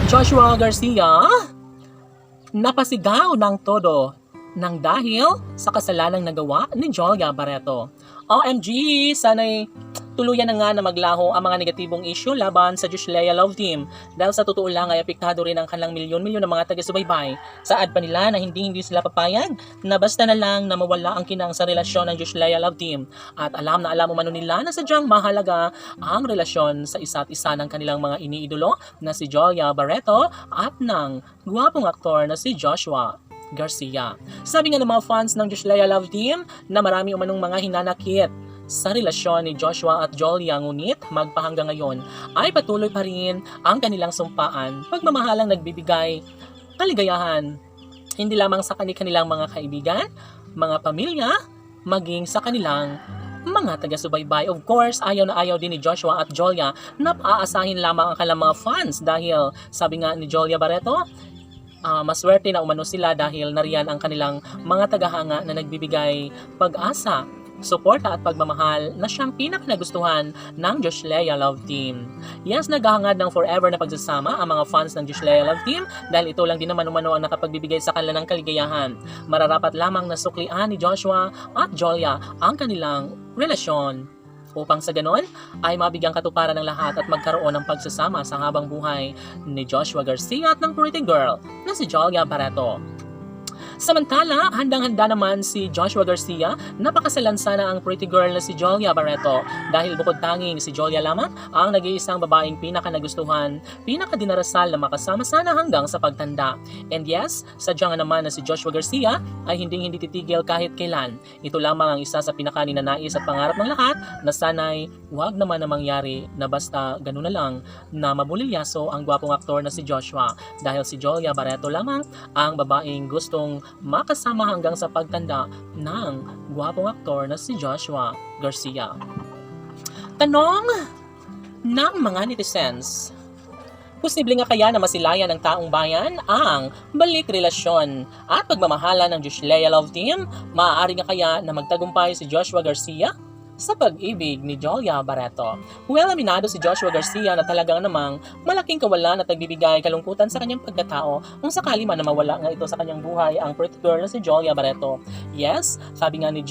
Joshua Garcia napasigaw ng todo nang dahil sa kasalanang nagawa ni Jolia Barreto. OMG! Sana'y tuluyan na nga na maglaho ang mga negatibong issue laban sa Joshua Love Team dahil sa totoo lang ay apektado rin ang kanilang milyon-milyon ng mga taga-subaybay. Saad pa nila na hindi sila papayag na basta na lang na mawala ang kinang sa relasyon ng Joshua Love Team. At alam na alam umano nila na sadyang mahalaga ang relasyon sa isa't isa ng kanilang mga iniidolo na si Jolia Barreto at ng guwapong aktor na si Joshua Garcia. Sabi nga ng mga fans ng Joshua Love Team na marami umanong mga hinanakit sa relasyon ni Joshua at Jolia, ngunit magpahanggang ngayon ay patuloy pa rin ang kanilang sumpaan, pagmamahalang nagbibigay kaligayahan hindi lamang sa kanilang mga kaibigan, mga pamilya, maging sa kanilang mga taga-subaybay. Of course, ayaw na ayaw din ni Joshua at Jolia na paaasahin lamang ang kanilang mga fans dahil sabi nga ni Jolia Barreto, maswerte na umano sila dahil nariyan ang kanilang mga tagahanga na nagbibigay pag-asa, suporta at pagmamahal na siyang pinakanagustuhan ng Joshua Love Team. Yes, naghahangad ng forever na pagsasama ang mga fans ng Joshua Love Team dahil ito lang din naman umano ang nakapagbibigay sa kanila ng kaligayahan. Mararapat lamang na suklian ni Joshua at Jolia ang kanilang relasyon upang sa ganon ay mabigyang katuparan ng lahat at magkaroon ng pagsasama sa habang buhay ni Joshua Garcia at ng pretty girl na si Jolia Barreto. Samantala, handang-handa naman si Joshua Garcia na pakasalan sana ang pretty girl na si Jolia Barreto dahil bukod tanging si Jolia lamang ang nag-iisang babaeng pinaka-nagustuhan, pinaka-dinarasal na makasama sana hanggang sa pagtanda. And yes, sadya nga naman na si Joshua Garcia ay hindi titigil kahit kailan. Ito lamang ang isa sa pinaka-ninanais at pangarap ng lahat na sana'y huwag naman na mangyari na basta ganun na lang na mabulilyaso ang gwapong aktor na si Joshua dahil si Jolia Barreto lamang ang babaeng gustong makasama hanggang sa pagtanda ng gwapong aktor na si Joshua Garcia. Tanong ng mga netizens: posible nga kaya na masilayan ng taong bayan ang balik relasyon at pagmamahala ng Joshua Love Team? Maaari nga kaya na magtagumpay si Joshua Garcia sa pag-ibig ni Jolia Barreto? Well, aminado si Joshua Garcia na talagang namang malaking kawalan at nagbibigay kalungkutan sa kanyang pagkatao kung sakali man na mawala nga ito sa kanyang buhay ang pretty girl na si Jolia Barreto. Yes, sabi nga ni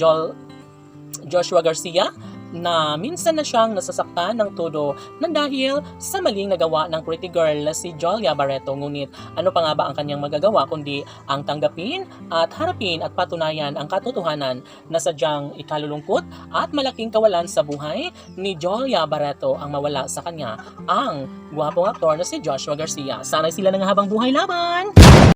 Joshua Garcia na minsan na siyang nasasaktan ng todo nang dahil sa maling nagawa ng pretty girl na si Jolia Barreto. Ngunit ano pa nga ba ang kanyang magagawa kundi ang tanggapin at harapin at patunayan ang katotohanan na sadyang ikalulungkot at malaking kawalan sa buhay ni Jolia Barreto ang mawala sa kanya ang gwapong aktor na si Joshua Garcia. Sana'y sila ng habang buhay laban!